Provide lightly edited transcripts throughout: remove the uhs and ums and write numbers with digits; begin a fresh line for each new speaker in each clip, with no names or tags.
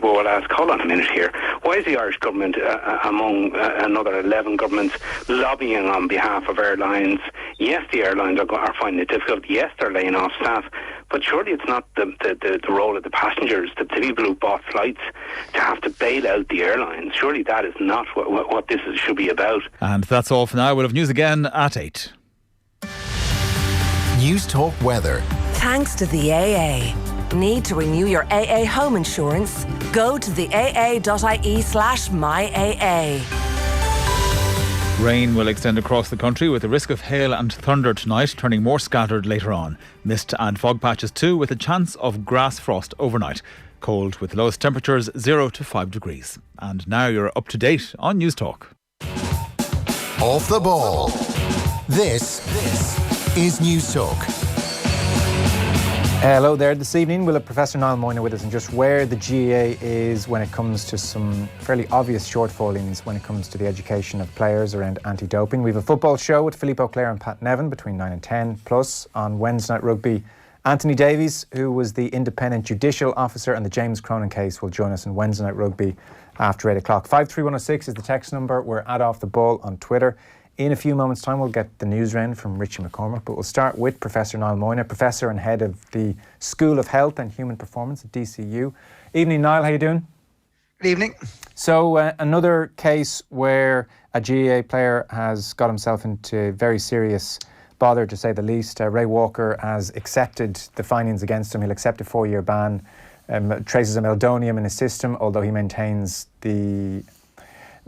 ago, I'll ask, hold on a minute here, why is the Irish government, among another 11 governments, lobbying on behalf of airlines? Yes, the airlines are finding it difficult. Yes, they're laying off staff. But surely it's not the role of the passengers, the people who bought flights, to have to bail out the airlines. Surely that is not what this should be about.
And that's all for now. We'll have news again at 8.
News Talk Weather.
Thanks to the AA. Need to renew your AA home insurance? Go to the aa.ie/myAA.
Rain will extend across the country with the risk of hail and thunder tonight, turning more scattered later on. Mist and fog patches too, with a chance of grass frost overnight. Cold with lowest temperatures 0 to 5 degrees. And now you're up to date on News Talk.
Off the ball. This is News Talk.
Hello there. This evening we'll have Professor Niall Moyna with us, and just where the GAA is when it comes to some fairly obvious shortfallings when it comes to the education of players around anti-doping. We have a football show with Philippe O'Clair and Pat Nevin between 9 and 10. Plus, on Wednesday Night Rugby, Anthony Davies, who was the independent judicial officer on the James Cronin case, will join us on Wednesday Night Rugby after 8 o'clock. 53106 is the text number. We're at Off the Ball on Twitter. In a few moments' time, we'll get the Newsround from Richie McCormack, but we'll start with Professor Niall Moyna, Professor and Head of the School of Health and Human Performance at DCU. Evening, Niall, how you doing?
Good evening.
So, another case where a GAA player has got himself into very serious bother, to say the least. Ray Walker has accepted the findings against him. He'll accept a 4-year ban. Traces of meldonium in his system, although he maintains the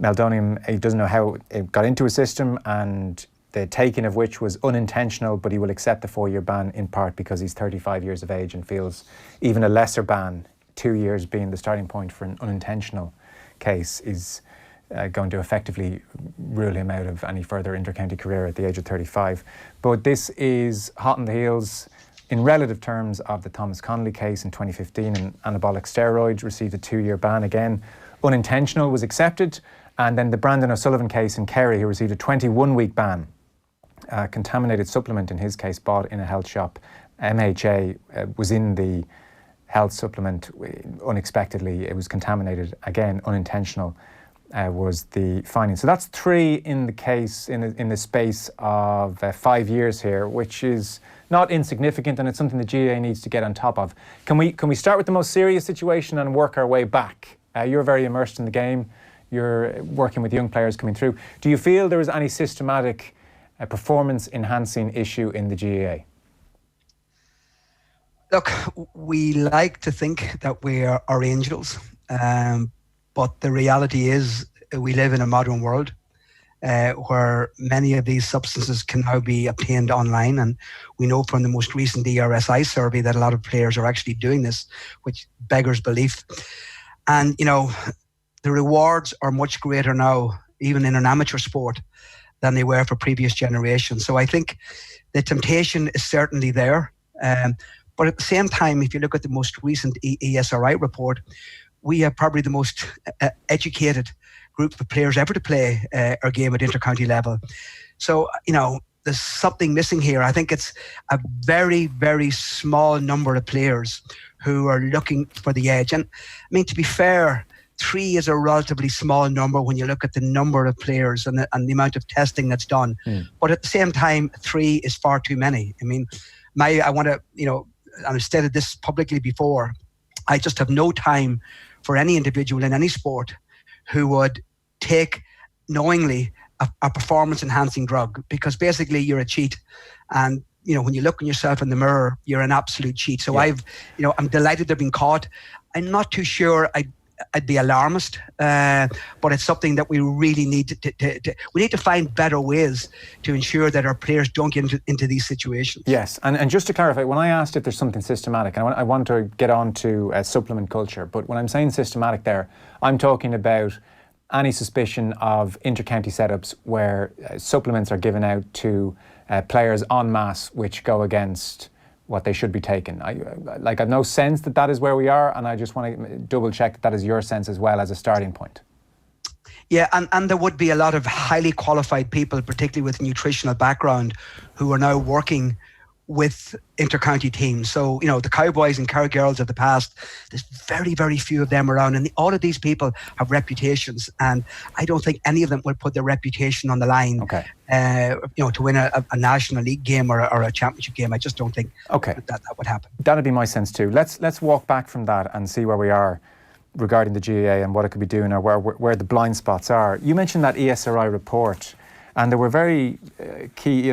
meldonium, he doesn't know how it got into his system, and the taking of which was unintentional, but he will accept the 4-year ban in part because he's 35 years of age and feels even a lesser ban, 2 years being the starting point for an unintentional case, is going to effectively rule him out of any further inter-county career at the age of 35. But this is hot on the heels, in relative terms, of the Thomas Connolly case in 2015, and anabolic steroids received a 2-year ban again. Unintentional was accepted. And then the Brandon O'Sullivan case in Kerry, who received a 21-week ban. Contaminated supplement in his case bought in a health shop. MHA was in the health supplement unexpectedly. It was contaminated, again, unintentional was the finding. So that's 3 in the case in the space of 5 years here, which is not insignificant, and it's something the GAA needs to get on top of. Can we start with the most serious situation and work our way back? You're very immersed in the game. You're working with young players coming through. Do you feel there is any systematic performance-enhancing issue in the GAA?
Look, we like to think that we are angels, but the reality is we live in a modern world where many of these substances can now be obtained online, and we know from the most recent ERSI survey that a lot of players are actually doing this, which beggars belief. And, you know, the rewards are much greater now, even in an amateur sport, than they were for previous generations. So I think the temptation is certainly there. But at the same time, if you look at the most recent ESRI report, we have probably the most educated group of players ever to play our game at inter-county level. So, you know, there's something missing here. I think it's a very, very small number of players who are looking for the edge. And I mean, to be fair, 3 is a relatively small number when you look at the number of players and the amount of testing that's done. But at the same time, 3 is far too many. I mean, I want to, you know, and I've stated this publicly before, I just have no time for any individual in any sport who would take knowingly a performance-enhancing drug, because basically you're a cheat. And, you know, when you look at yourself in the mirror, you're an absolute cheat. So I'm delighted they've been caught. I'm not too sure I'd be alarmist, but it's something that we really need we need to find better ways to ensure that our players don't get into these situations.
Yes, and just to clarify, when I asked if there's something systematic, I want to get on to supplement culture, but when I'm saying systematic there, I'm talking about any suspicion of inter-county setups where supplements are given out to players en masse which go against what they should be taking. I've no sense that is where we are, and I just want to double check that is your sense as well as a starting point.
Yeah, and there would be a lot of highly qualified people, particularly with nutritional background, who are now working with inter-county teams. So, the Cowboys and Cowgirls of the past, there's very, very few of them around. And all of these people have reputations. And I don't think any of them will put their reputation on the line, to win a National League game or a championship game. I just don't think that would happen.
That'd be my sense too. Let's walk back from that and see where we are regarding the GAA and what it could be doing, or where the blind spots are. You mentioned that ESRI report, and there were very key,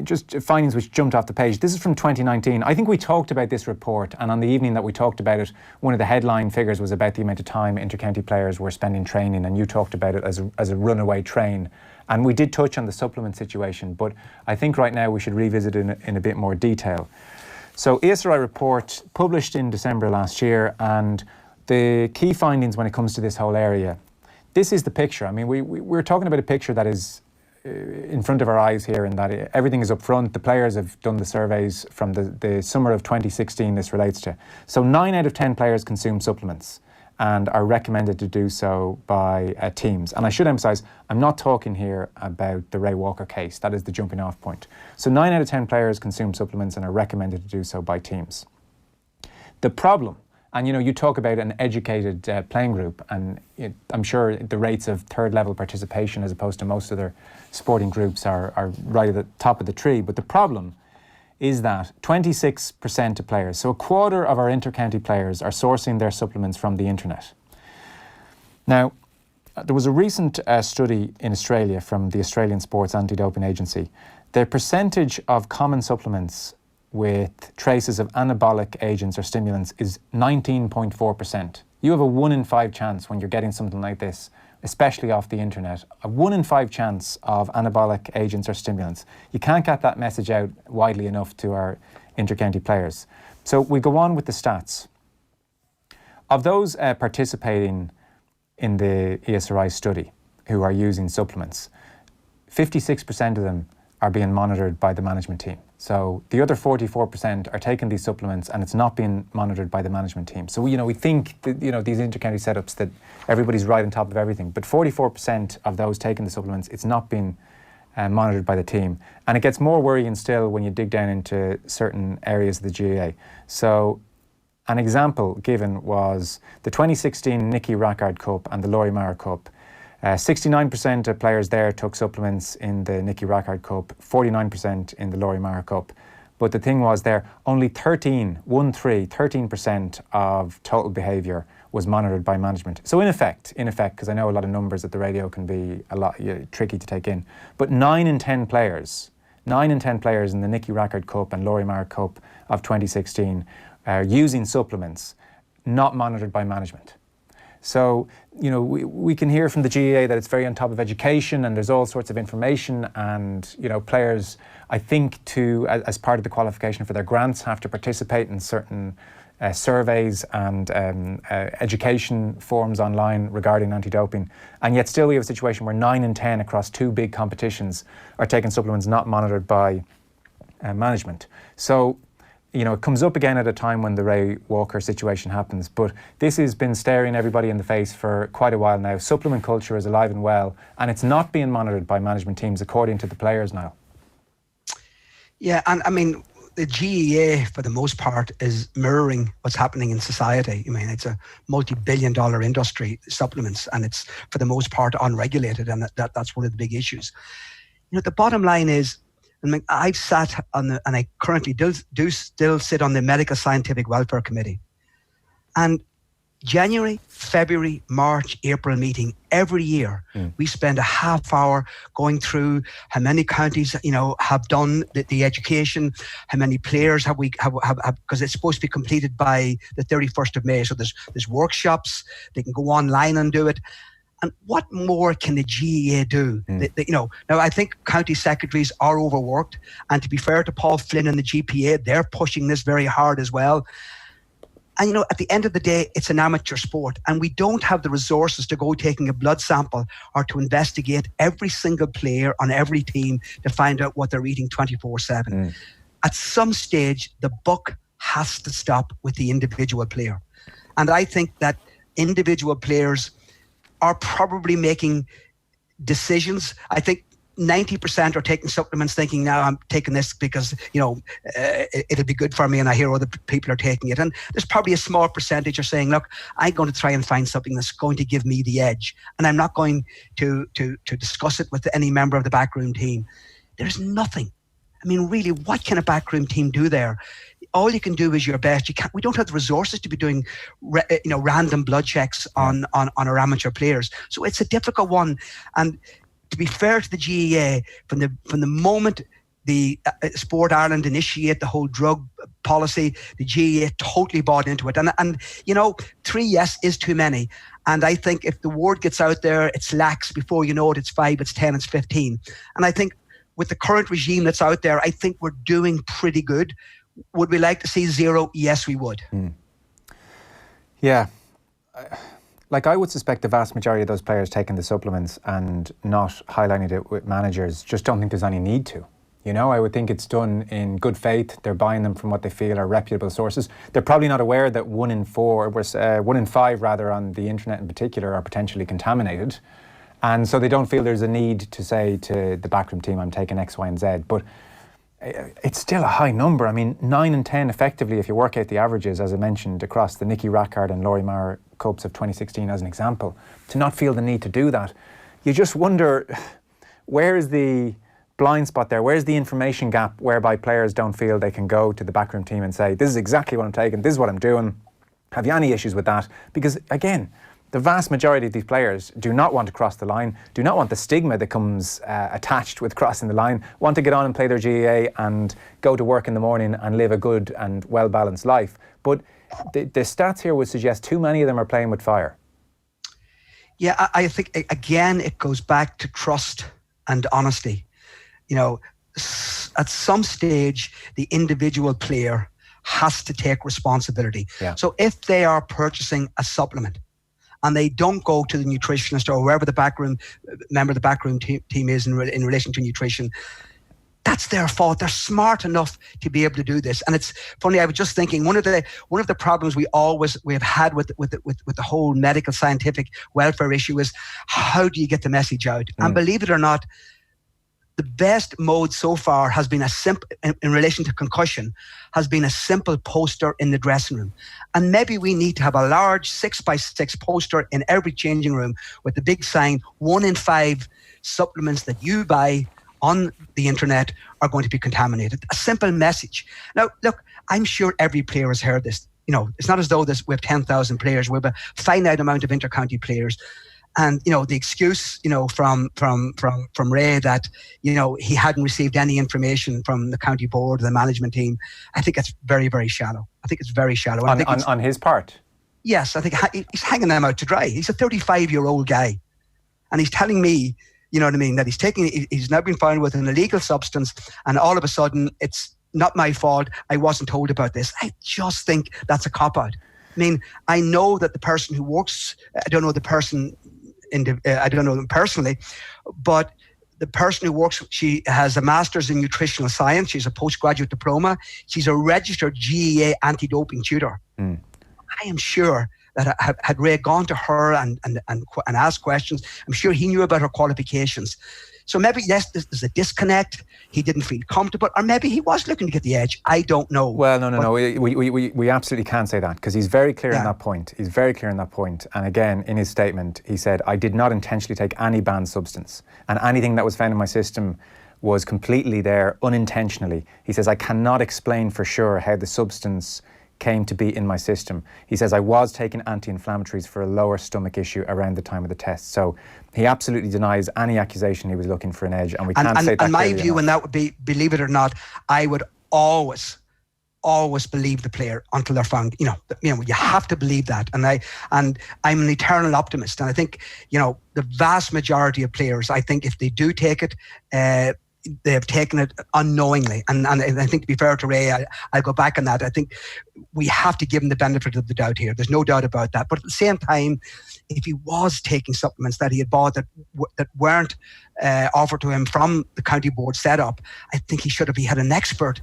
just findings which jumped off the page. This is from 2019. I think we talked about this report, and on the evening that we talked about it, one of the headline figures was about the amount of time inter-county players were spending training, and you talked about it as a runaway train. And we did touch on the supplement situation, but I think right now we should revisit it in a bit more detail. So ESRI report published in December last year, and the key findings when it comes to this whole area. This is the picture. I mean, we're talking about a picture that is in front of our eyes here, in that everything is up front. The players have done the surveys from the summer of 2016 this relates to. So 9 out of 10 players consume supplements and are recommended to do so by teams. And I should emphasise, I'm not talking here about the Ray Walker case. That is the jumping off point. So 9 out of 10 players consume supplements and are recommended to do so by teams. The problem, and you talk about an educated playing group, and I'm sure the rates of third level participation as opposed to most other sporting groups are right at the top of the tree. But the problem is that 26% of players, so a quarter of our inter-county players, are sourcing their supplements from the internet. Now, there was a recent study in Australia from the Australian Sports Anti-Doping Agency. The percentage of common supplements with traces of anabolic agents or stimulants is 19.4%. You have a 1 in 5 chance when you're getting something like this, especially off the internet, a 1 in 5 chance of anabolic agents or stimulants. You can't get that message out widely enough to our inter-county players. So we go on with the stats. Of those participating in the ESRI study who are using supplements, 56% of them are being monitored by the management team. So the other 44% are taking these supplements and it's not being monitored by the management team. So we think that, these inter-county setups, that everybody's right on top of everything. But 44% of those taking the supplements, it's not being monitored by the team. And it gets more worrying still when you dig down into certain areas of the GAA. So an example given was the 2016 Nicky Rackard Cup and the Laurie Maher Cup. 69% of players there took supplements in the Nicky Rackard Cup, 49% in the Laurie Maher Cup. But the thing was there, only 13% of total behaviour was monitored by management. So in effect, because I know a lot of numbers at the radio can be a lot tricky to take in, but 9 in 10 players in the Nicky Rackard Cup and Laurie Maher Cup of 2016 are using supplements not monitored by management. So, we can hear from the GAA that it's very on top of education and there's all sorts of information, and, players, I think, as part of the qualification for their grants, have to participate in certain surveys and education forums online regarding anti-doping. And yet still we have a situation where 9 in 10 across 2 big competitions are taking supplements not monitored by management. So, it comes up again at a time when the Ray Walker situation happens, but this has been staring everybody in the face for quite a while now. Supplement culture is alive and well, and it's not being monitored by management teams, according to the players now.
Yeah, and I mean, the GAA, for the most part, is mirroring what's happening in society. I mean, it's a multi-billion-dollar industry, supplements, and it's, for the most part, unregulated, and that's one of the big issues. The bottom line is, I've sat on and I currently do still sit on the Medical Scientific Welfare Committee. And January, February, March, April meeting every year, we spend a half hour going through how many counties, have done the education, how many players have we have because it's supposed to be completed by the 31st of May. So there's workshops, they can go online and do it. And what more can the GAA do? Now I think county secretaries are overworked, and to be fair to Paul Flynn and the GPA, they're pushing this very hard as well. And at the end of the day, it's an amateur sport, and we don't have the resources to go taking a blood sample or to investigate every single player on every team to find out what they're eating 24/7. At some stage, the buck has to stop with the individual player. And I think that individual players are probably making decisions. I think 90% are taking supplements thinking, now I'm taking this because, it'll be good for me, and I hear other people are taking it. And there's probably a small percentage are saying, look, I'm going to try and find something that's going to give me the edge, and I'm not going to discuss it with any member of the backroom team. There's nothing. I mean, really, what can a backroom team do there? All you can do is your best. We don't have the resources to be doing, random blood checks on our amateur players. So it's a difficult one. And to be fair to the GAA, from the moment the Sport Ireland initiate the whole drug policy, the GAA totally bought into it. And 3 yes is too many. And I think if the word gets out there, it's lax. Before you know it, it's 5, it's 10, it's 15. And I think with the current regime that's out there, I think we're doing pretty good. Would we like to see 0? Yes, we would.
Yeah. I would suspect the vast majority of those players taking the supplements and not highlighting it with managers just don't think there's any need to. I would think it's done in good faith. They're buying them from what they feel are reputable sources. They're probably not aware that 1 in 5 rather on the internet in particular are potentially contaminated. And so they don't feel there's a need to say to the backroom team, I'm taking X, Y and Z. But it's still a high number. I mean, 9 and 10 effectively, if you work out the averages, as I mentioned, across the Nicky Rackard and Laurie Maher Cups of 2016 as an example, to not feel the need to do that. You just wonder, where is the blind spot there? Where's the information gap whereby players don't feel they can go to the backroom team and say, this is exactly what I'm taking, this is what I'm doing. Have you any issues with that? Because again, the vast majority of these players do not want to cross the line, do not want the stigma that comes attached with crossing the line, want to get on and play their GAA and go to work in the morning and live a good and well-balanced life. But the stats here would suggest too many of them are playing with fire.
Yeah, I think, again, it goes back to trust and honesty. At some stage, the individual player has to take responsibility. Yeah. So if they are purchasing a supplement, and they don't go to the nutritionist or wherever the backroom member of the backroom team is in relation to nutrition, that's their fault. They're smart enough to be able to do this. And it's funny, I was just thinking, one of the problems we have had with the whole medical scientific welfare issue is, how do you get the message out? And believe it or not, the best mode so far has been in relation to concussion, has been a simple poster in the dressing room. And maybe we need to have a large 6x6 poster in every changing room with the big sign, 1 in 5 supplements that you buy on the internet are going to be contaminated. A simple message. Now, look, I'm sure every player has heard this. It's not as though we have 10,000 players. We have a finite amount of inter-county players. And, the excuse, from Ray that, he hadn't received any information from the county board, the management team, I think it's very, very shallow. I think it's very shallow.
On his part?
Yes, I think he's hanging them out to dry. He's a 35-year-old guy. And he's telling me, that he's now been found with an illegal substance, and all of a sudden, it's not my fault. I wasn't told about this. I just think that's a cop-out. I mean, I know that the person who works, I don't know the person, I don't know them personally, but the person who works, she has a master's in nutritional science. She's a postgraduate diploma. She's a registered GAA anti-doping tutor. I am sure that had Ray gone to her and asked questions, I'm sure he knew about her qualifications. So maybe, yes, there's a disconnect. He didn't feel comfortable, or maybe he was looking to get the edge. I don't know.
Well, no. We absolutely can't say that, because he's very clear on that point. He's very clear on that point. And again, in his statement, he said, I did not intentionally take any banned substance, and anything that was found in my system was completely there unintentionally. He says, I cannot explain for sure how the substance came to be in my system. He says, I was taking anti-inflammatories for a lower stomach issue around the time of the test. So he absolutely denies any accusation he was looking for an edge, and we can't say that.
And my view on that would be, believe it or not, I would always believe the player until they're found. You have to believe that. And I'm an eternal optimist. And I think, the vast majority of players, I think if they do take it, they have taken it unknowingly. And I think, to be fair to Ray, I'll go back on that. I think we have to give him the benefit of the doubt here. There's no doubt about that. But at the same time, if he was taking supplements that he had bought that weren't offered to him from the county board setup, I think he should have had an expert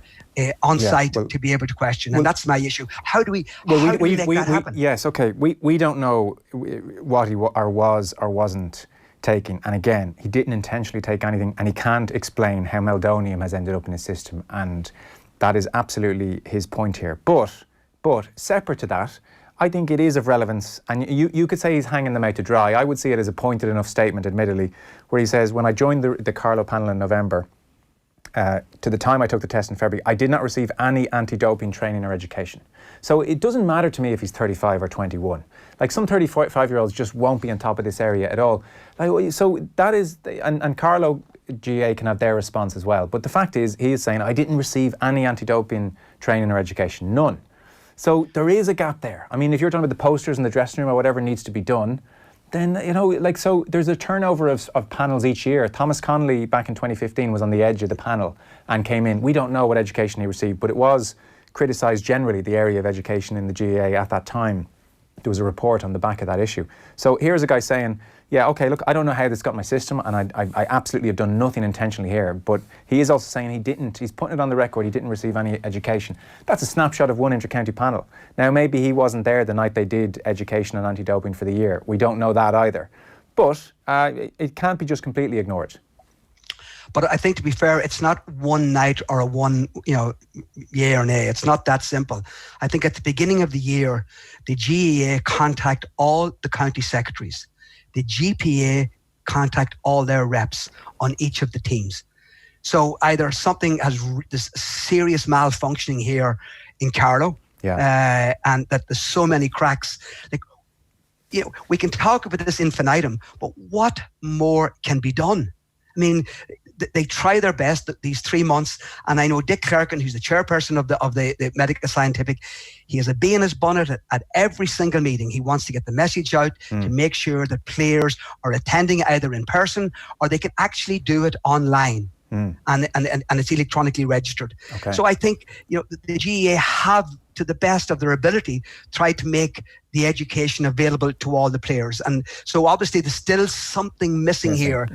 on site to be able to question. And that's my issue. How do we make that happen?
Yes, okay. We don't know what he was or wasn't taking, and again, he didn't intentionally take anything, and he can't explain how meldonium has ended up in his system, and that is absolutely his point here. But separate to that, I think it is of relevance, and you could say he's hanging them out to dry. I would see it as a pointed enough statement, admittedly, where he says, when I joined the Carlow panel in November, to the time I took the test in February, I did not receive any anti-doping training or education. So it doesn't matter to me if he's 35 or 21. Like, some 35-year-olds just won't be on top of this area at all. Like, so that is, and Carlow GAA can have their response as well. But the fact is, he is saying, I didn't receive any anti-doping training or education, none. So there is a gap there. I mean, if you're talking about the posters in the dressing room or whatever needs to be done, then, so there's a turnover of panels each year. Thomas Connolly back in 2015 was on the edge of the panel and came in. We don't know what education he received, but it was criticised generally, the area of education in the GAA at that time. There was a report on the back of that issue. So here's a guy saying, yeah, okay, look, I don't know how this got my system, and I absolutely have done nothing intentionally here, but he is also saying he's putting it on the record, he didn't receive any education. That's a snapshot of one inter-county panel. Now, maybe he wasn't there the night they did education and anti-doping for the year. We don't know that either. But it can't be just completely ignored.
But I think, to be fair, it's not one night or a one, yay or nay. It's not that simple. I think at the beginning of the year, the GAA contact all the county secretaries. The GPA contact all their reps on each of the teams. So either something has this serious malfunctioning here in Carlow, and that there's so many cracks. Like, we can talk about this infinitum, but what more can be done? I mean, they try their best these 3 months, and I know Dick Clerkin, who's the chairperson of the Medical Scientific, he has a bee in his bonnet at every single meeting. He wants to get the message out to make sure that players are attending either in person or they can actually do it online. And it's electronically registered. Okay. So I think the GAA have, to the best of their ability, tried to make the education available to all the players. And so obviously there's still something missing here.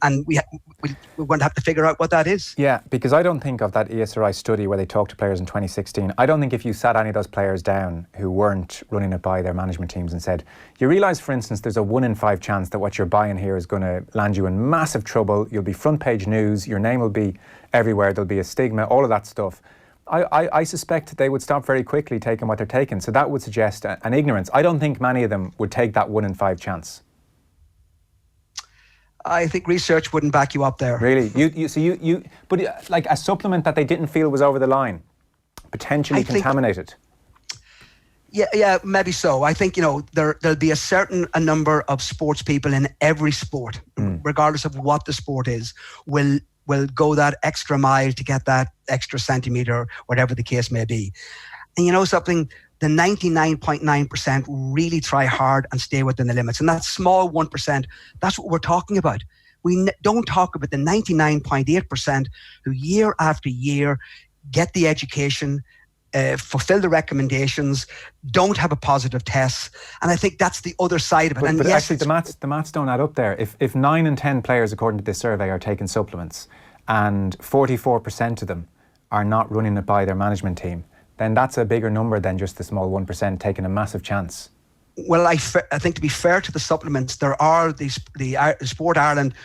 And we're going to have to figure out what that is. Yeah,
because I don't think of that ESRI study where they talked to players in 2016. I don't think if you sat any of those players down who weren't running it by their management teams and said, you realise, for instance, there's a 1 in 5 chance that what you're buying here is going to land you in massive trouble. You'll be front page news. Your name will be everywhere. There'll be a stigma, all of that stuff. I suspect they would stop very quickly taking what they're taking. So that would suggest an ignorance. I don't think many of them would take that 1 in 5 chance.
I think research wouldn't back you up there.
Really? But like a supplement that they didn't feel was over the line, potentially contaminated.
Yeah, maybe so. I think, there'll be a number of sports people in every sport, regardless of what the sport is, will go that extra mile to get that extra centimetre, whatever the case may be. And something, the 99.9% really try hard and stay within the limits. And that small 1%, that's what we're talking about. We don't talk about the 99.8% who year after year get the education, fulfill the recommendations, don't have a positive test. And I think that's the other side of it.
But yes, actually the maths don't add up there. If 9 in 10 players, according to this survey, are taking supplements and 44% of them are not running it by their management team, then that's a bigger number than just the small 1% taking a massive chance.
Well, I think, to be fair to the supplements, there are the Sport Ireland,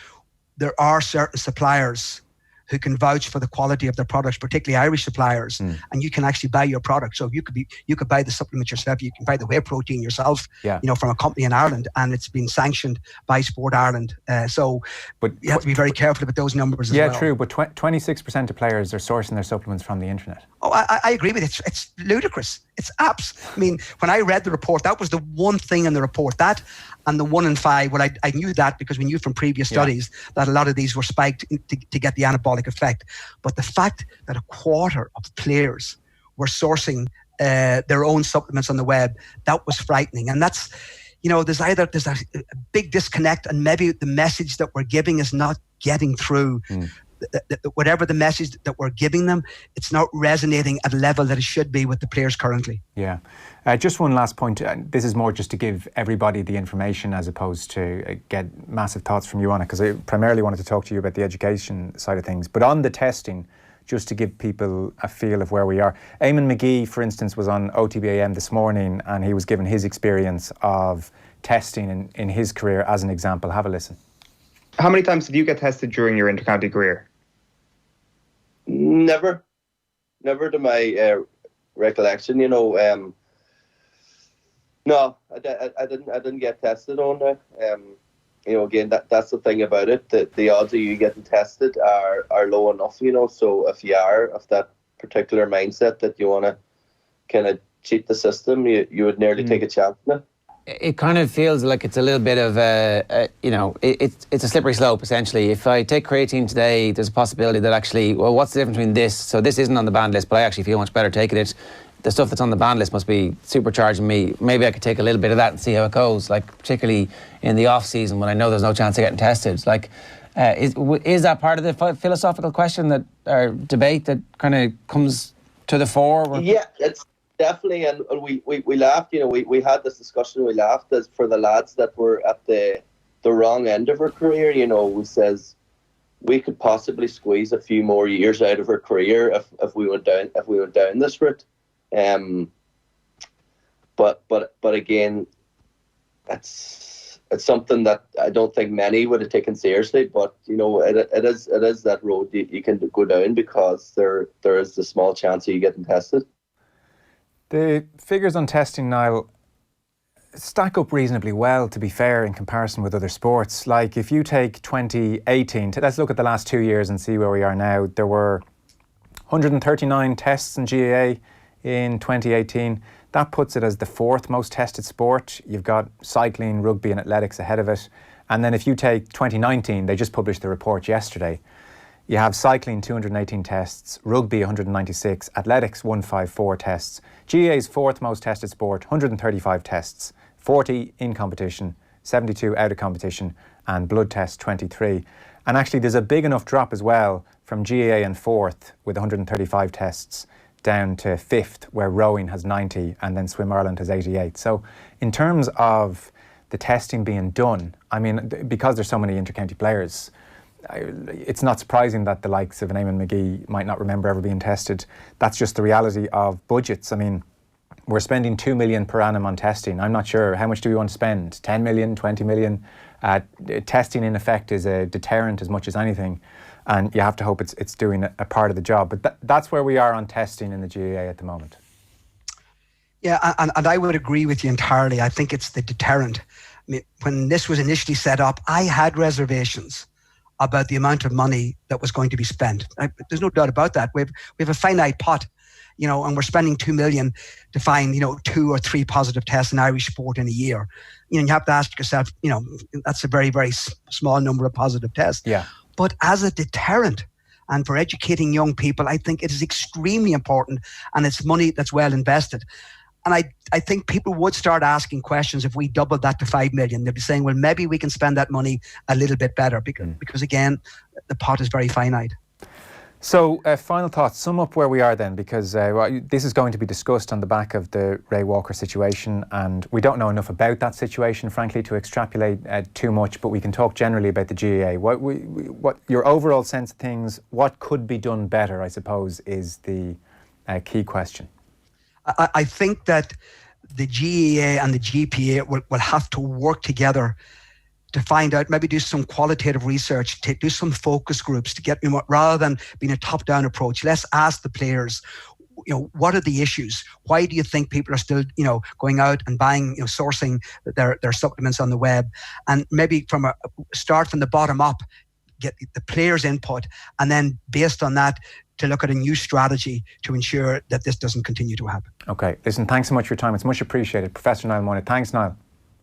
there are certain suppliers who can vouch for the quality of their products, particularly Irish suppliers, and you can actually buy your product. So you could buy the supplement yourself, you can buy the whey protein yourself, from a company in Ireland, and it's been sanctioned by Sport Ireland. But you have to be very careful about those numbers as well.
Yeah, true, but 26% of players are sourcing their supplements from the internet.
Oh, I agree with it. It's ludicrous. It's I mean, when I read the report, that was the one thing in the report, that and the 1 in 5. Well, I knew that because we knew from previous studies that a lot of these were spiked to get the anabolic effect. But the fact that a quarter of players were sourcing their own supplements on the web, that was frightening. And that's, there's a big disconnect, and maybe the message that we're giving is not getting through. Whatever the message that we're giving them, it's not resonating at a level that it should be with the players currently.
Yeah. Just one last point. This is more just to give everybody the information as opposed to get massive thoughts from you on it, because I primarily wanted to talk to you about the education side of things. But on the testing, just to give people a feel of where we are. Eamon McGee, for instance, was on OTBAM this morning, and he was given his experience of testing in his career as an example. Have a listen.
How many times did you get tested during your intercounty career?
Never to my recollection. No, I didn't get tested on that. Again, that's the thing about it. The odds of you getting tested are low enough. So if you are of that particular mindset that you want to kind of cheat the system, you would nearly take a chance on it.
It kind of feels like it's a little bit of it's a slippery slope, essentially. If I take creatine today, there's a possibility that actually, well, what's the difference between this? So this isn't on the banned list, but I actually feel much better taking it. The stuff that's on the banned list must be supercharging me. Maybe I could take a little bit of that and see how it goes, like particularly in the off season when I know there's no chance of getting tested. Like, is that part of the philosophical question that or debate that kind of comes to the fore?
Yeah, it's definitely, and we laughed. We had this discussion. We laughed as for the lads that were at the wrong end of her career. We says we could possibly squeeze a few more years out of her career if we went down this route. But again, it's something that I don't think many would have taken seriously. But it is that road you can go down because there is a small chance of you getting tested.
The figures on testing, Niall, stack up reasonably well, to be fair, in comparison with other sports. Like if you take 2018, let's look at the last 2 years and see where we are now. There were 139 tests in GAA in 2018. That puts it as the fourth most tested sport. You've got cycling, rugby and athletics ahead of it. And then if you take 2019, they just published the report yesterday. You have cycling 218 tests, rugby 196, athletics 154 tests. GAA's fourth most tested sport, 135 tests, 40 in competition, 72 out of competition, and blood tests 23. And actually there's a big enough drop as well from GAA in fourth with 135 tests down to fifth, where rowing has 90 and then Swim Ireland has 88. So in terms of the testing being done, I mean, because there's so many intercounty players, it's not surprising that the likes of an Eamon McGee might not remember ever being tested. That's just the reality of budgets. I mean, we're spending 2 million per annum on testing. I'm not sure, how much do we want to spend? 10 million, 20 million? Testing in effect is a deterrent as much as anything. And you have to hope it's doing a part of the job. But that's where we are on testing in the GAA at the moment.
Yeah, and I would agree with you entirely. I think it's the deterrent. I mean, when this was initially set up, I had reservations about the amount of money that was going to be spent. There's no doubt about that. We have a finite pot, and we're spending 2 million to find, 2 or 3 positive tests in Irish sport in a year. You have to ask yourself, that's a very, very small number of positive tests.
Yeah.
But as a deterrent and for educating young people, I think it is extremely important, and it's money that's well invested. And I think people would start asking questions if we doubled that to 5 million. They'd be saying, well, maybe we can spend that money a little bit better because again, the pot is very finite.
So final thoughts, sum up where we are then, because this is going to be discussed on the back of the Ray Walker situation, and we don't know enough about that situation, frankly, to extrapolate too much, but we can talk generally about the GAA. What your overall sense of things, what could be done better, I suppose, is the key question.
I think that the GAA and the GPA will have to work together to find out, maybe do some qualitative research, to do some focus groups to get, rather than being a top-down approach. Let's ask the players, what are the issues? Why do you think people are still, going out and buying, sourcing their supplements on the web? And maybe start from the bottom up, get the players' input, and then based on that, to look at a new strategy to ensure that this doesn't continue to happen.
Okay, listen, thanks so much for your time. It's much appreciated. Professor Niall Moyna, thanks, Niall.